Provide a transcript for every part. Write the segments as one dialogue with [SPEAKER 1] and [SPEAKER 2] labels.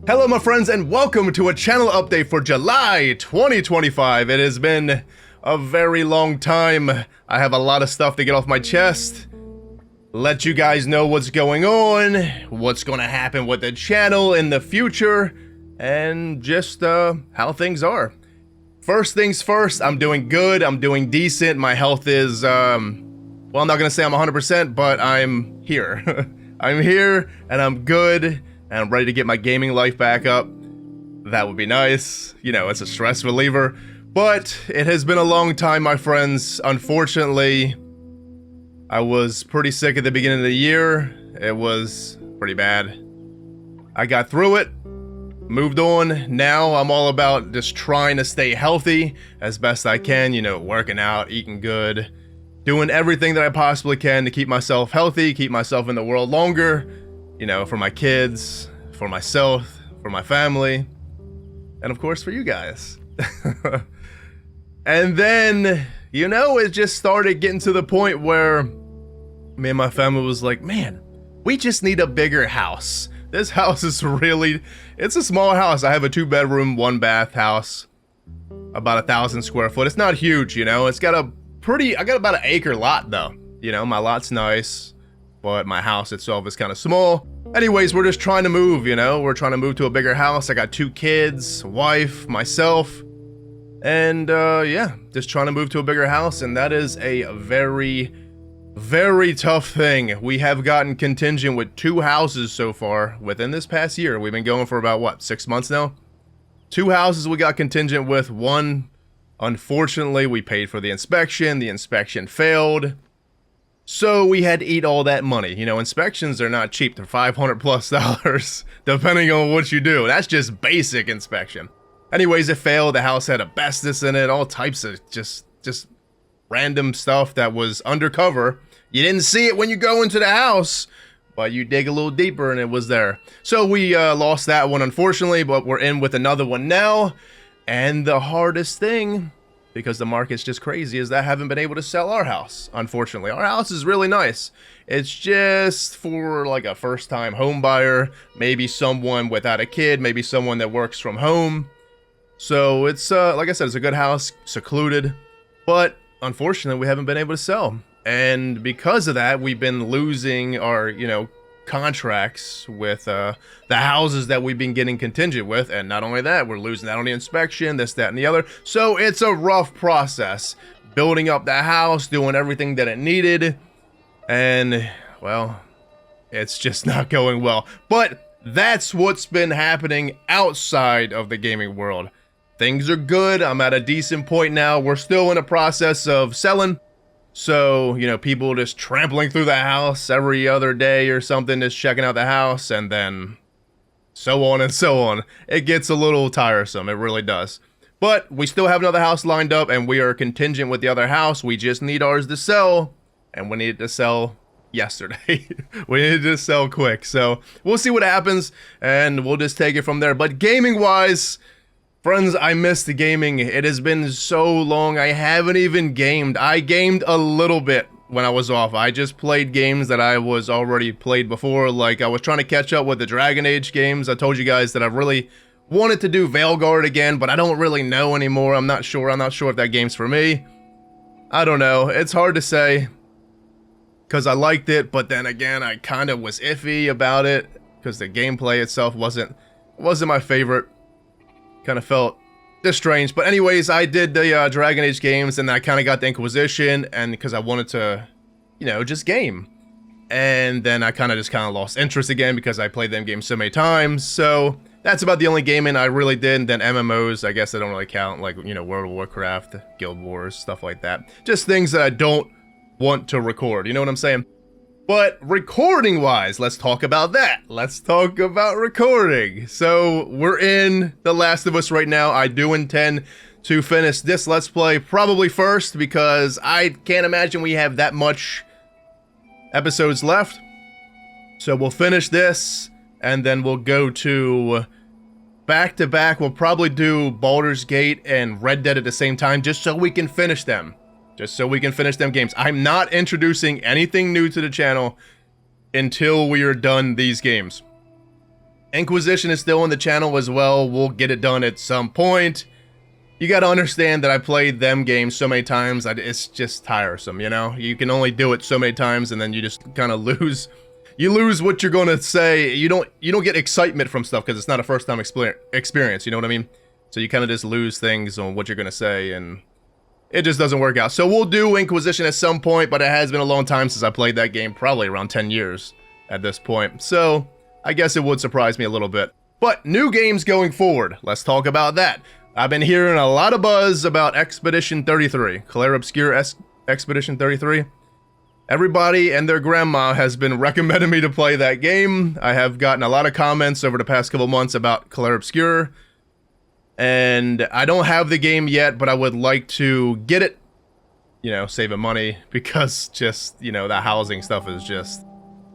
[SPEAKER 1] Hello my friends and welcome to a channel update for July 2025. It has been a very long time. I have a lot of stuff to get off my chest. Let you guys know what's going on, what's going to happen with the channel in the future, and just how things are. First things first, I'm doing good, I'm doing decent. My health is, well, I'm not going to say I'm 100%, but I'm here. I'm here and I'm good. And I'm ready to get my gaming life back up. That would be nice. You know, it's a stress reliever. But it has been a long time, my friends. Unfortunately, I was pretty sick at the beginning of the year. It was pretty bad. I got through it, moved on. Now I'm all about just trying to stay healthy as best I can. You know, working out, eating good, doing everything that I possibly can to keep myself healthy, keep myself in the world longer. You know, for my kids, for myself, for my family, and of course for you guys. And then, you know, it just started getting to the point where me and my family was like, man, we just need a bigger house. This house is really, it's a small house. I have a 2-bedroom, 1-bath house, about 1,000 square foot. It's not huge, you know, it's got a pretty, I got about an acre lot though. You know, my lot's nice, but my house itself is kind of small. Anyways, we're just trying to move, you know, we're trying to move to a bigger house. I got 2 kids, a wife, myself, and yeah, just trying to move to a bigger house, and that is a very, very tough thing. We have gotten contingent with 2 houses so far within this past year. We've been going for about, what, 6 months now? 2 houses we got contingent with. One, unfortunately, we paid for the inspection failed. So we had to eat all that money. You know, inspections are not cheap. They're $500+ depending on what you do. That's just basic inspection. Anyways, it failed. The house had asbestos in it, all types of just random stuff that was undercover. You didn't see it when you go into the house, but you dig a little deeper and it was there. So we lost that one, unfortunately, but we're in with another one now. And the hardest thing, because the market's just crazy, is that I haven't been able to sell our house, unfortunately. Our house is really nice. It's just for like a first-time home buyer, maybe someone without a kid, maybe someone that works from home. So it's, like I said, it's a good house, secluded, but unfortunately we haven't been able to sell. And because of that, we've been losing our, you know, contracts with the houses that we've been getting contingent with, and not only that, we're losing out on the inspection, this, that, and the other. So it's a rough process building up the house, doing everything that it needed, and well, it's just not going well. But that's what's been happening outside of the gaming world. Things are good. I'm at a decent point now. We're still in the process of selling. So, you know, people just trampling through the house every other day or something, just checking out the house, and then so on and so on. It gets a little tiresome, it really does. But we still have another house lined up, and we are contingent with the other house. We just need ours to sell, and we need it to sell yesterday. We need to sell quick, so we'll see what happens, and we'll just take it from there. But gaming-wise, friends, I miss the gaming. It has been so long. I haven't even gamed. I gamed a little bit when I was off. I just played games that I was already played before. Like, I was trying to catch up with the Dragon Age games. I told you guys that I really wanted to do Veilguard again, but I don't really know anymore. I'm not sure if that game's for me. I don't know. It's hard to say, because I liked it, but then again, I kind of was iffy about it, because the gameplay itself wasn't my favorite. Kind of felt just strange. But anyways, I did the Dragon Age games, and I kind of got the Inquisition, and because I wanted to, you know, just game. And then I kind of lost interest again because I played them games so many times. So that's about the only gaming I really did. And then MMOs, I guess they don't really count, like, you know, World of Warcraft, Guild Wars, stuff like that. Just things that I don't want to record, you know what I'm saying? But recording-wise, let's talk about that. Let's talk about recording. So we're in The Last of Us right now. I do intend to finish this Let's Play probably first, because I can't imagine we have that much episodes left. So we'll finish this, and then we'll go to back-to-back. We'll probably do Baldur's Gate and Red Dead at the same time, just so we can finish them. Just so we can finish them games. I'm not introducing anything new to the channel until we are done these games. Inquisition is still on the channel as well. We'll get it done at some point. You gotta understand that I played them games so many times, it's just tiresome, you know? You can only do it so many times and then you just kind of lose. You lose what you're gonna say. You don't get excitement from stuff because it's not a first time experience, you know what I mean? So you kind of just lose things on what you're gonna say and it just doesn't work out. So we'll do Inquisition at some point, but it has been a long time since I played that game, probably around 10 years at this point. So I guess it would surprise me a little bit. But new games going forward, let's talk about that. I've been hearing a lot of buzz about Expedition 33, Clair Obscur Expedition 33. Everybody and their grandma has been recommending me to play that game. I have gotten a lot of comments over the past couple months about Clair Obscur. And I don't have the game yet, but I would like to get it, you know, saving money, because just, you know, the housing stuff is just,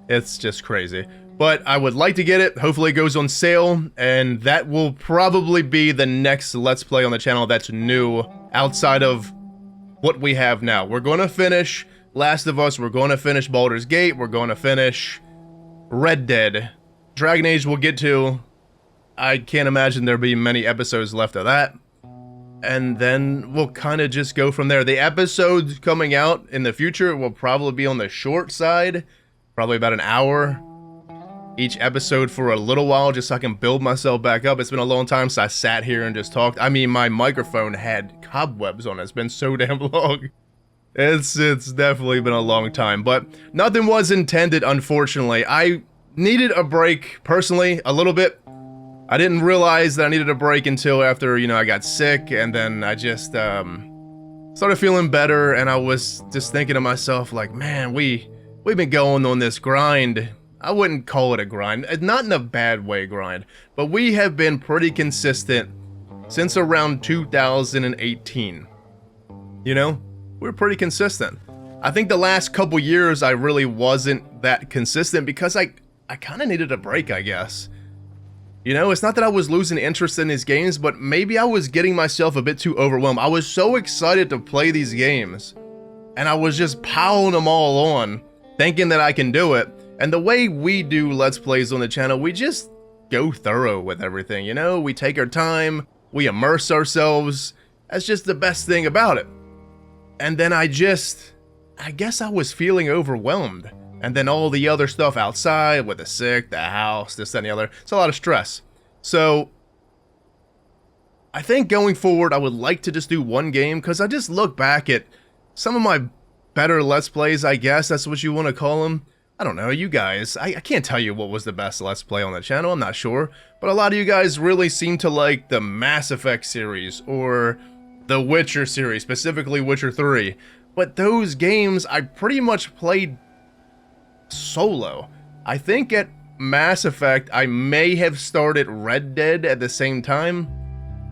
[SPEAKER 1] it's just crazy. But I would like to get it. Hopefully it goes on sale, and that will probably be the next Let's Play on the channel that's new outside of what we have now. We're going to finish Last of Us, we're going to finish Baldur's Gate, we're going to finish Red Dead. Dragon Age we'll get to. I can't imagine there'll be many episodes left of that. And then we'll kind of just go from there. The episodes coming out in the future will probably be on the short side. Probably about an hour each episode for a little while, just so I can build myself back up. It's been a long time since I sat here and just talked. I mean, my microphone had cobwebs on it. It's been so damn long. It's definitely been a long time, but nothing was intended, unfortunately. I needed a break, personally, a little bit. I didn't realize that I needed a break until after, you know, I got sick, and then I just started feeling better, and I was just thinking to myself, like, man, we've been going on this grind. I wouldn't call it a grind, not in a bad way grind, but we have been pretty consistent since around 2018, you know? We're pretty consistent. I think the last couple years I really wasn't that consistent because I kind of needed a break, I guess. You know, it's not that I was losing interest in these games, but maybe I was getting myself a bit too overwhelmed. I was so excited to play these games, and I was just piling them all on, thinking that I can do it. And the way we do Let's Plays on the channel, we just go thorough with everything, you know? We take our time, we immerse ourselves. That's just the best thing about it. And then I guess I was feeling overwhelmed. And then all the other stuff outside with the sick, the house, this, that, and the other. It's a lot of stress. So I think going forward, I would like to just do one game, because I just look back at some of my better Let's Plays, I guess that's what you want to call them. I don't know, you guys, I can't tell you what was the best Let's Play on the channel, I'm not sure. But a lot of you guys really seem to like the Mass Effect series, or the Witcher series, specifically Witcher 3. But those games I pretty much played solo. I think at Mass Effect I may have started Red Dead at the same time,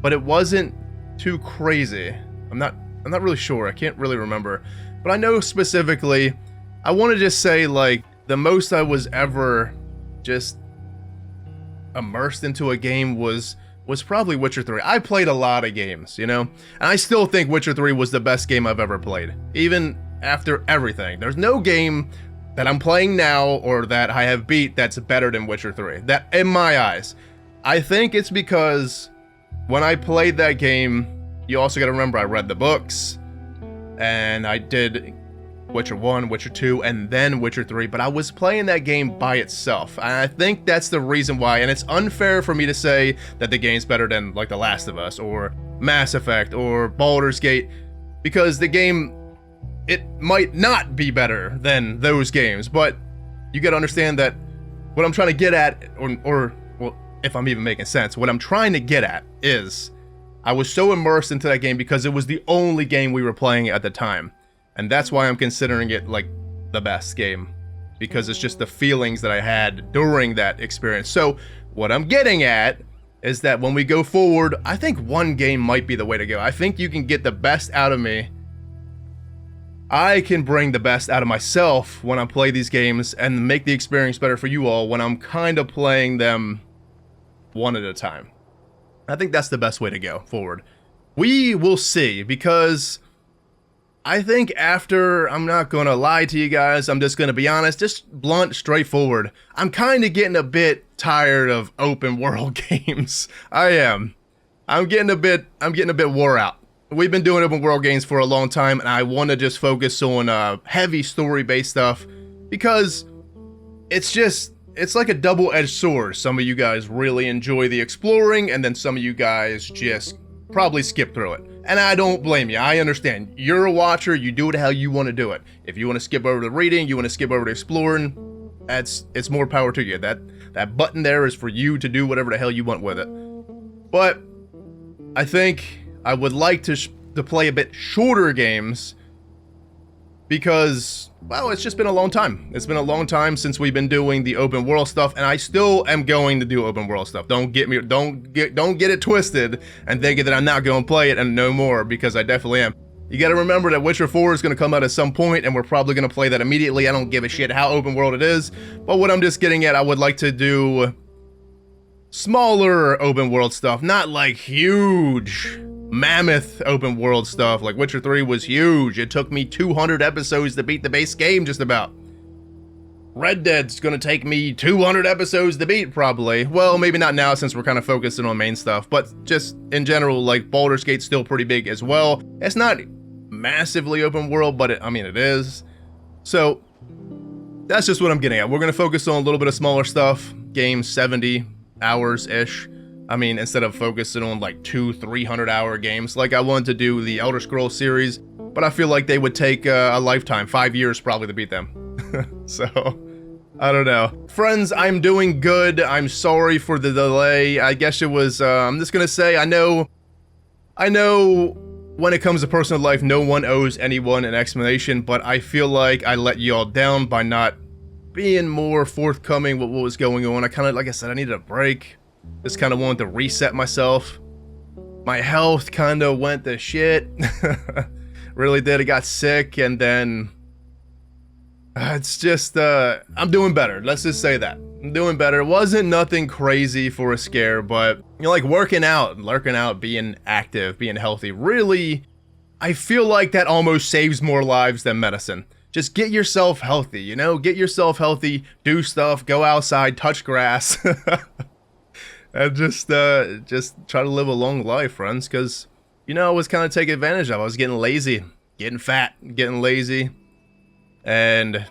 [SPEAKER 1] but it wasn't too crazy. I'm not really sure. I can't really remember. But I know specifically, I want to just say, like, the most I was ever just immersed into a game was probably Witcher 3. I played a lot of games, you know? And I still think Witcher 3 was the best game I've ever played. Even after everything. There's no game that I'm playing now or that I have beat that's better than Witcher 3. That, in my eyes. I think it's because when I played that game, you also gotta remember I read the books, and I did Witcher 1, Witcher 2, and then Witcher 3, but I was playing that game by itself. And I think that's the reason why, and it's unfair for me to say that the game's better than, like, The Last of Us, or Mass Effect, or Baldur's Gate, because the game, it might not be better than those games, but you gotta understand that what I'm trying to get at, or well, if I'm even making sense, what I'm trying to get at is, I was so immersed into that game because it was the only game we were playing at the time. And that's why I'm considering it, like, the best game. Because it's just the feelings that I had during that experience. So, what I'm getting at is that when we go forward, I think one game might be the way to go. I think you can get the best out of me. I can bring the best out of myself when I play these games and make the experience better for you all when I'm kind of playing them one at a time. I think that's the best way to go forward. We will see, because I think after, I'm not gonna lie to you guys, I'm just gonna be honest, just blunt, straightforward. I'm kind of getting a bit tired of open world games. I am. I'm getting a bit wore out. We've been doing open world games for a long time, and I want to just focus on heavy story-based stuff because it's like a double-edged sword. Some of you guys really enjoy the exploring, and then some of you guys just probably skip through it. And I don't blame you. I understand. You're a watcher. You do it how you want to do it. If you want to skip over the reading, you want to skip over the exploring, it's more power to you. That button there is for you to do whatever the hell you want with it. But I think I would like to play a bit shorter games because, well, it's just been a long time. It's been a long time since we've been doing the open world stuff, and I still am going to do open world stuff. Don't get it twisted and thinking that I'm not going to play it and no more, because I definitely am. You got to remember that Witcher 4 is going to come out at some point, and we're probably going to play that immediately. I don't give a shit how open world it is, but what I'm just getting at, I would like to do smaller open world stuff, not like huge mammoth open world stuff. Like Witcher 3 was huge. It took me 200 episodes to beat the base game, just about. Red Dead's gonna take me 200 episodes to beat, probably. Well, maybe not now since we're kind of focusing on main stuff, but just in general, like Baldur's Gate's still pretty big as well. It's not massively open world, but it is. So that's just what I'm getting at. We're gonna focus on a little bit of smaller stuff, games 70 hours-ish. Instead of focusing on like 200-300 hour games, like I wanted to do the Elder Scrolls series, but I feel like they would take a lifetime, 5 years probably to beat them. So, I don't know. Friends, I'm doing good. I'm sorry for the delay. I guess it was, I'm just gonna say, I know when it comes to personal life, no one owes anyone an explanation, but I feel like I let y'all down by not being more forthcoming with what was going on. I kind of, like I said, I needed a break. Just kind of wanted to reset myself. My health kind of went to shit. Really did. I got sick, and then it's just, I'm doing better. Let's just say that. I'm doing better. It wasn't nothing crazy for a scare, but, like working out, being active, being healthy, really, I feel like that almost saves more lives than medicine. Just get yourself healthy, Get yourself healthy, do stuff, go outside, touch grass. And just try to live a long life, friends, because, I was kind of taking advantage of. I was getting lazy, getting fat, getting lazy, and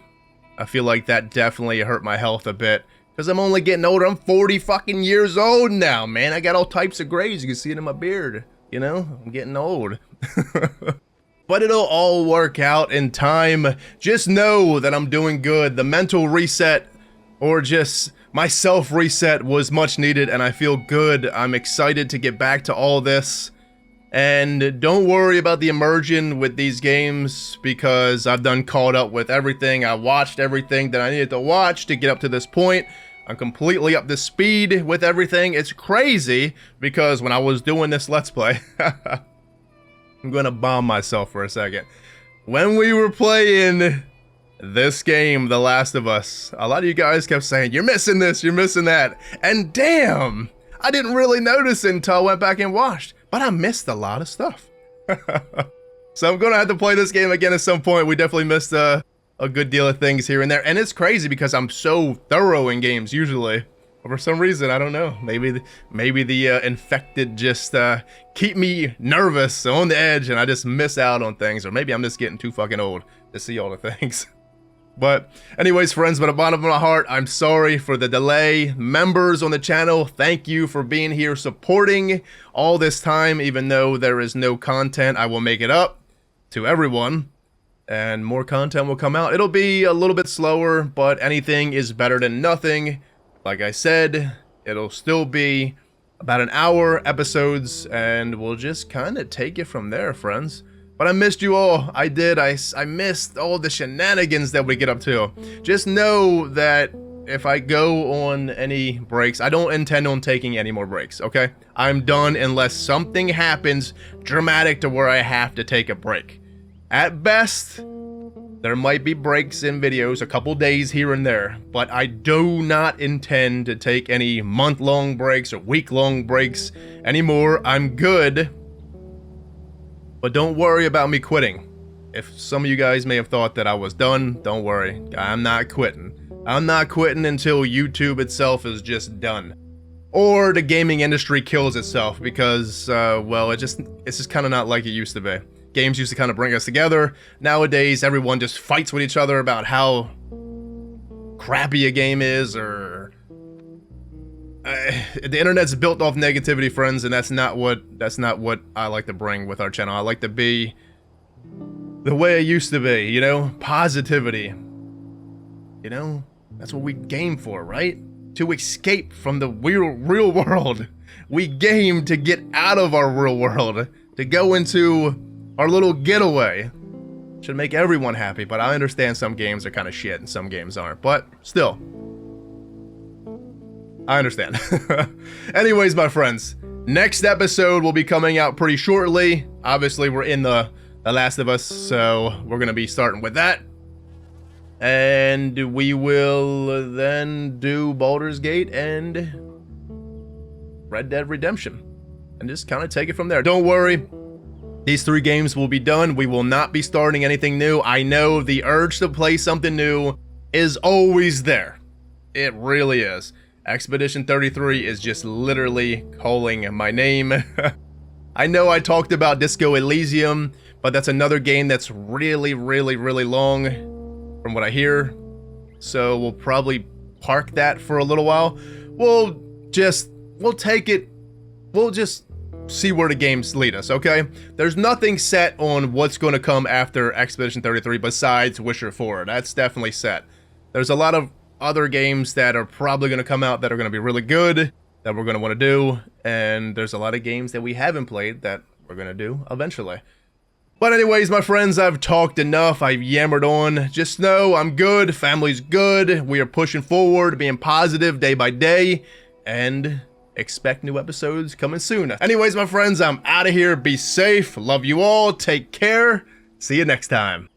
[SPEAKER 1] I feel like that definitely hurt my health a bit, because I'm only getting older. I'm 40 fucking years old now, man. I got all types of grays. You can see it in my beard, I'm getting old. But it'll all work out in time. Just know that I'm doing good. The mental reset, or just my self-reset, was much needed, and I feel good. I'm excited to get back to all this. And don't worry about the immersion with these games, because I've done caught up with everything. I watched everything that I needed to watch to get up to this point. I'm completely up to speed with everything. It's crazy, because when I was doing this Let's Play, I'm gonna bomb myself for a second. When we were playing this game, The Last of Us, a lot of you guys kept saying, you're missing this, you're missing that. And damn, I didn't really notice it until I went back and watched. But I missed a lot of stuff. So I'm gonna have to play this game again at some point. We definitely missed a good deal of things here and there. And it's crazy because I'm so thorough in games usually. But for some reason, I don't know. Maybe the infected just keep me nervous, on the edge, and I just miss out on things. Or maybe I'm just getting too fucking old to see all the things. But anyways, friends, from the bottom of my heart, I'm sorry for the delay. Members on the channel, thank you for being here supporting all this time. Even though there is no content, I will make it up to everyone, and more content will come out. It'll be a little bit slower, but anything is better than nothing. Like I said, it'll still be about an hour episodes, and we'll just kind of take it from there, friends. But I missed you all. I did. I missed all the shenanigans that we get up to. Just know that if I go on any breaks, I don't intend on taking any more breaks, okay? I'm done unless something happens dramatic to where I have to take a break. At best, there might be breaks in videos, a couple days here and there, but I do not intend to take any month-long breaks or week-long breaks anymore. I'm good. But don't worry about me quitting. If some of you guys may have thought that I was done, don't worry. I'm not quitting. I'm not quitting until YouTube itself is just done. Or the gaming industry kills itself because, well, it's just kind of not like it used to be. Games used to kind of bring us together. Nowadays, everyone just fights with each other about how crappy a game is, or the internet's built off negativity, friends, and that's not what I like to bring with our channel. I like to be the way it used to be, you know, positivity. You know, that's what we game for, right? To escape from the real world. We game to get out of our real world, to go into our little getaway. Should make everyone happy, but I understand some games are kind of shit and some games aren't, but still, I understand. Anyways, my friends, next episode will be coming out pretty shortly. Obviously, we're in the Last of Us, so we're gonna be starting with that. And we will then do Baldur's Gate and Red Dead Redemption. And just kind of take it from there. Don't worry. These 3 games will be done. We will not be starting anything new. I know the urge to play something new is always there. It really is. Expedition 33 is just literally calling my name. I know I talked about Disco Elysium, but that's another game that's really long from what I hear. So we'll probably park that for a little while. We'll take it. We'll just see where the games lead us, okay? There's nothing set on what's going to come after Expedition 33 besides Witcher 4. That's definitely set. There's a lot of other games that are probably going to come out that are going to be really good, that we're going to want to do, and there's a lot of games that we haven't played that we're going to do eventually. But anyways, my friends, I've talked enough. I've yammered on. Just know I'm good. Family's good. We are pushing forward, being positive day by day, and expect new episodes coming soon. Anyways, my friends, I'm out of here. Be safe. Love you all. Take care. See you next time.